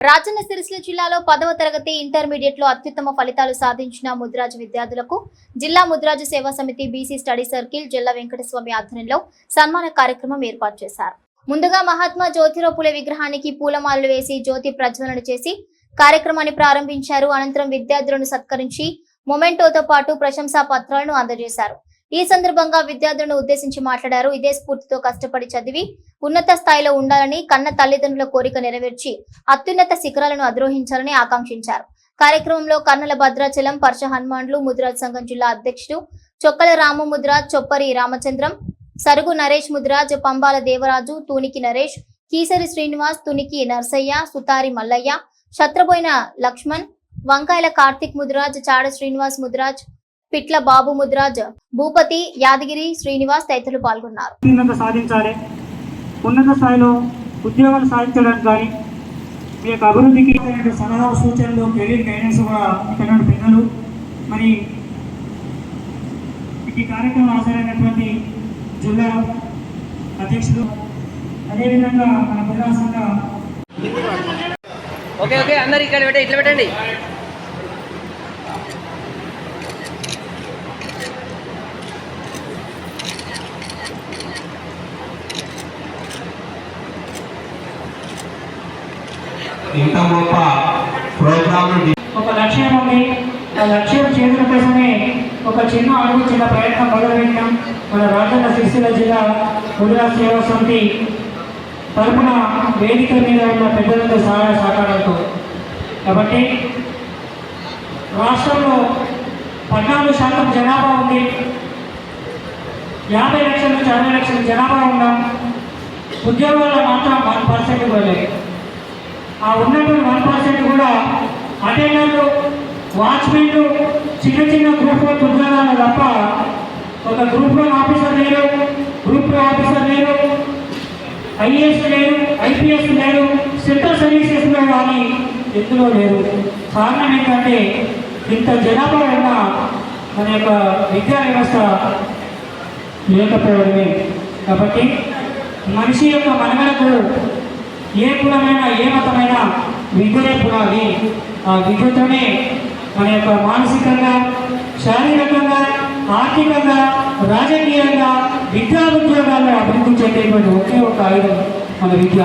రాజన్న సిరిసిల్ల జిల్లాలో 10వ తరగతి ఇంటర్మీడియట్ లో అత్యుత్తమ ఫలితాలు సాధించిన ముద్రాజ్ విద్యార్థులకు జిల్లా ముద్రాజ్ సేవా సమితి బీసీ స్టడీ సర్కిల్ జిల్లా వెంకటస్వామి ఆధ్వర్యంలో సన్మాన కార్యక్రమం ఏర్పాటు చేశారు. ముందుగా మహాత్మా జ్యోతిరావు పూలే విగ్రహానికి పూలమాలలు వేసి జ్యోతి ప్రజ్వలన చేసి కార్యక్రమాన్ని ప్రారంభించారు. అనంతరం విద్యార్థులను సత్కరించి మొమెంటోతో పాటు ప్రశంసా పత్రాలను అందజేశారు. ఈ సందర్భంగా విద్యార్థులను ఉద్దేశించి మాట్లాడారు. ఇదే స్ఫూర్తితో కష్టపడి చదివి ఉన్నత స్థాయిలో ఉండాలని, కన్న తల్లిదండ్రుల కోరిక నెరవేర్చి అత్యున్నత శిఖరాలను అధిరోహించాలని ఆకాంక్షించారు. కార్యక్రమంలో కర్నల భద్రాచలం పర్ష హనుమాన్లు ముద్రాజ్ సంఘం జిల్లా అధ్యక్షుడు చొక్కల రాము ముద్రాజ్, చొప్పరి రామచంద్రం, సరుగు నరేష్ ముద్రాజ్, పంబాల దేవరాజు, తూనికి నరేష్, కీసరి శ్రీనివాస్, తునికి నర్సయ్య, సుతారి మల్లయ్య, శత్రబోయిన లక్ష్మణ్, వంకాయల కార్తిక్ ముద్రాజ్, చాడ శ్రీనివాస్ ముద్రాజ్, పిట్ల బాబు ముద్రాజ్, భూపతి, యాదగిరి శ్రీనివాస్ తదితరులు పాల్గొన్నారు. సాధించాలి, ఉన్నత స్థాయిలో ఉద్యోగాలు సాధించడానికి కానీ మీ యొక్క అభివృద్ధికి సలహా సూచనలు, కెరీర్ గైడెన్స్ కూడా ఇక్కడ పిల్లలు మరి ఈ కార్యక్రమం హాజరైనటువంటి జిల్లా అధ్యక్షుడు, అదేవిధంగా మన జిల్లా సంఘ ఓకే అందరు ఇక్కడ ఇట్లా పెట్టండి. ఇంత గొప్ప ప్రోగ్రామ్ ఒక లక్ష్యం ఉంది. ఆ లక్ష్యం చేతుల కోసమే ఒక చిన్న అడుగు, చిన్న ప్రయత్నం మొదలుపెట్టాం. మన రాజన్న సిరిసిల్ల జిల్లా ముద్రాజ్ సేవా సమితి తరఫున వేదిక మీద ఉన్న పెద్దలతో సహాయ సహకారంతో. కాబట్టి రాష్ట్రంలో 14% జనాభా ఉంది. 50 లక్షల నుంచి 60 లక్షల జనాభా ఉన్నాం. ఉద్యోగాల్లో మాత్రం 1% కూడా లేదు. ఆ ఉన్నటువంటి 1% కూడా అటెండర్లు, వాచ్మెన్లు, చిన్న చిన్న గ్రూప్ 1 ఉద్యోగాలు తప్ప ఒక గ్రూప్ 1 ఆఫీసర్ లేరు, గ్రూప్ 2 ఆఫీసర్ లేరు, ఐఏఎస్ లేరు, ఐపీఎస్ లేరు, సెంట్రల్ సర్వీసెస్లో కానీ ఎందులో లేరు. కారణం ఏంటంటే ఇంత జనాభా ఉన్న మన యొక్క విద్యా వ్యవస్థ లేకపోవడమే. కాబట్టి మనిషి యొక్క మనుగడకు ఏ కులమైనా, ఏ మతమైనా విద్యనే పునాది. ఆ విద్యతోనే మన యొక్క మానసికంగా, శారీరకంగా, ఆర్థికంగా, రాజకీయంగా, విద్యా ఉద్యోగాల్లో అభివృద్ధి చెందేటువంటి ఒకే ఒక ఆయుధం మన విద్య.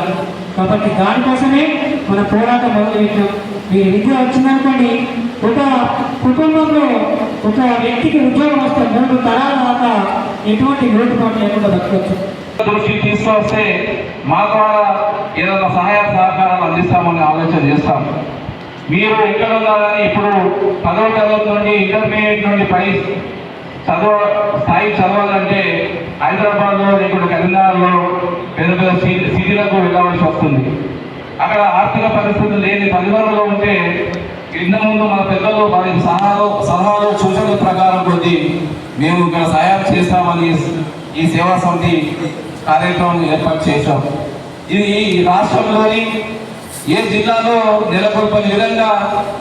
కాబట్టి దానికోసమే మన పోరాటం మొదలుపెట్టాం. మీరు విద్య వచ్చిందనుకోండి, ఒక కుటుంబంలో ఒక వ్యక్తికి ఉద్యోగం వస్తే 3 తరాల దాకా ఎటువంటి లోటుపాటు లేకుండా బతకవచ్చు. దృష్టికి తీసుకొస్తే మా ద్వారా ఏదైనా సహాయ సహకారాలు అందిస్తామని ఆలోచన చేస్తాం. మీరు ఎక్కడ ఉన్నారని ఇప్పుడు 10వ తరగతి నుండి ఇంటర్మీడియట్ నుండి పై స్థాయి చదవాలంటే హైదరాబాద్లో, ఇప్పుడు కరీంనగర్లో పెద్ద పెద్ద సిటీలకు వెళ్ళవలసి వస్తుంది. అక్కడ ఆర్థిక పరిస్థితులు లేని తల్లిదండ్రులు ఉంటే ఇంతకుముందు మన పెద్దలు వారి సలహాలు సూచనల ప్రకారం కొద్ది మేము ఇక్కడ సహాయం చేస్తామని ఈ సేవా సమితి కార్యక్రమం ఏర్పాటు చేశాం. ఇది రాష్ట్రంలోని ఏ జిల్లాలో నెలకొల్పని విధంగా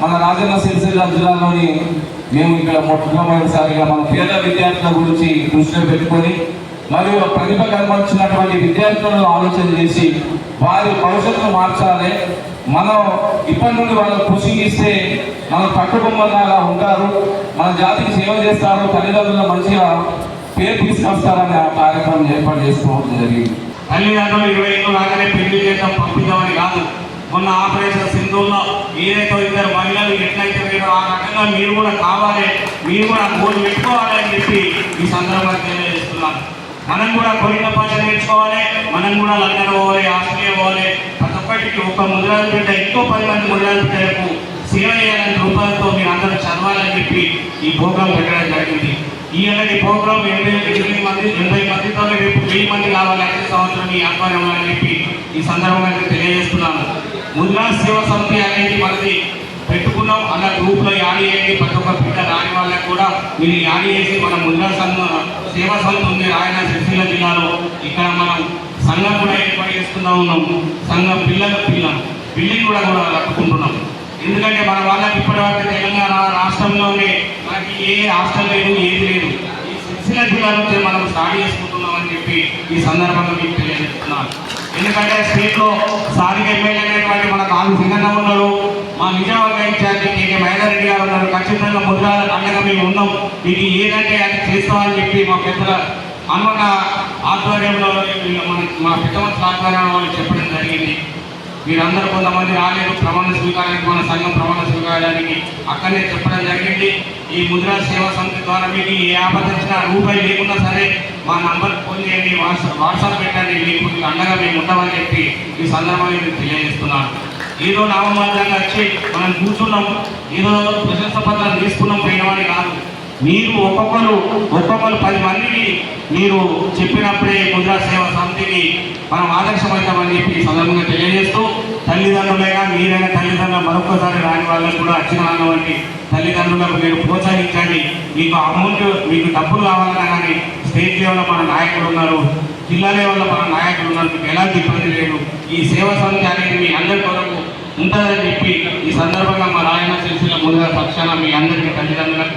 మన రాజన్న సిరిసిల్ల జిల్లాలోని మేము ఇక్కడ మొట్టమొదటిసారిగా మన పేద విద్యార్థుల గురించి దృష్టిలో పెట్టుకొని మరియు ప్రతిభ కనబరిచినటువంటి విద్యార్థులను ఆలోచన చేసి వారి భవిష్యత్తును మార్చాలి. మనం ఇప్పటి నుండి వాళ్ళకు కృషి ఇస్తే మన పట్టుబొమ్మలాగా ఉంటారు, మన జాతికి సేవ చేస్తారు, తల్లిదండ్రులు మంచిగా పేరు తీసుకొస్తారని ఆ కార్యక్రమం ఏర్పాటు చేసుకోవడం జరిగింది. తల్లిదండ్రులు 20 ఏళ్ళు రాగానే పెళ్లి చేద్దాం, పంపిద్దామని కాదు. మొన్న ఆపరేషన్ సింధూర్లో ఏదైతే 2 మహిళలు ఎట్లయితే మీరు ఆ రకంగా మీరు కూడా కావాలి, మీరు కూడా గోలు పెట్టుకోవాలి అని చెప్పి ఈ సందర్భంగా తెలియజేస్తున్నాను. మనం కూడా కొరిన భాష నేర్చుకోవాలి, మనం కూడా లండన్ పోవాలి, ఆస్ట్రేలియా పోవాలి. ప్రతి ఒక్కటికి ఒక ముద్రాజ్ బిడ్డ ఇంకో 10 మంది ముద్రాజ్ బిడ్డలకు సేవ చేయాలని రూపాయలతో మీరు అందరూ చదవాలని చెప్పి ఈ ప్రోగ్రాం పెట్టడం జరిగింది. ఈ అనేది ప్రోగ్రాం 80 మందితో రేపు 1000 మంది కావాలి వచ్చే సంవత్సరం ఈ ఆధ్వర్యంలో అని చెప్పి ఈ సందర్భంగా తెలియజేస్తున్నాను. ముద్రాజ్ సేవా సమితి అనేది మనది పెట్టుకున్నాం. అలా గ్రూప్లో యాడ్ చేయండి. ప్రతి ఒక్క బిడ్డ రాని వాళ్ళకి కూడా మీరు యాడ్ చేసి మన ముద్రాజ్ సేవా సమితి ఉంది రాయన సిరిసిల్ల జిల్లాలో. ఇక్కడ మనం సంఘం కూడా ఏర్పాటు చేసుకుంటూ ఉన్నాం. సంఘం బిల్డింగ్ కూడా కట్టుకుంటున్నాం. ఎందుకంటే మన వాళ్ళకి ఇప్పటివరకు తెలంగాణ రాష్ట్రంలోనే మనకి ఏ హాస్టల్ లేదు, ఏది లేదు. ఈ సిరిసిల్ల జిల్లా నుంచి మనం స్టార్ట్ చేసుకుంటున్నామని చెప్పి ఈ సందర్భంగా మీకు తెలియజేస్తున్నాను. ఎందుకంటే స్టేట్లో స్థానిక ఎమ్మెల్యే అనేటువంటి మన కాలు సింగన్న ఉన్నారు, మా నిజామాబాద్ ఇన్ఛార్జి కేకే మహేందర్ గారు ఉన్నారు. ఖచ్చితంగా ముద్రాల అండగా మేము ఉన్నాం, మీకు ఏదంటే అది చేస్తామని చెప్పి మా పెద్దల అన్నక ఆధ్వర్యంలో మా పెద్ద మనుషుల ఆధ్వర్యంలో వాళ్ళు చెప్పడం జరిగింది. మీరందరూ కొంతమంది రాలేదు ప్రమాణ స్వీకారానికి, మన సంఘం ప్రమాణ స్వీకారానికి అక్కడనే చెప్పడం జరిగింది. ఈ ముద్రా సేవా సమితి ద్వారా మీకు ఏ ఆపద వచ్చినా రూపాయి లేకున్నా సరే మా నంబర్కి ఫోన్ చేయండి, వాట్సాప్ పెట్టండి, మీకు అండగా మేము ఉంటామని చెప్పి ఈ సందర్భంగా నేను తెలియజేస్తున్నాను. ఏదో నామమాత్రంగా వచ్చి మనం కూర్చున్నాం, ఏదో ప్రశంస పత్రాలు తీసుకున్నాం పోయినవాడి కాదు. మీరు ఒక్కొక్కరు 10 మందికి మీరు చెప్పినప్పుడే ముద్రా సేవా సమితికి మనం ఆదర్శమవుతామని చెప్పి ఈ సందర్భంగా తెలియజేస్తూ, తల్లిదండ్రులైనా మీరైనా తల్లిదండ్రులు మరొకసారి రాని వాళ్ళకు కూడా అచ్చిన వంటి తల్లిదండ్రులకు మీరు ప్రోత్సహించండి. మీకు అమౌంట్, మీకు డబ్బులు కావాలన్నా కానీ స్టేట్ లెవెల్లో మన నాయకులు ఉన్నారు, జిల్లా లెవెల్లో మన నాయకులు ఉన్నారు, మీకు ఎలాంటి ఇబ్బంది లేదు. ఈ సేవా సమితి అనేది మీ అందరి కొరకు ఉంటుందని చెప్పి ఈ సందర్భంగా మా రాయన సిరిసిల్ల ముద్రా పక్షాన మీ అందరికీ తల్లిదండ్రులకు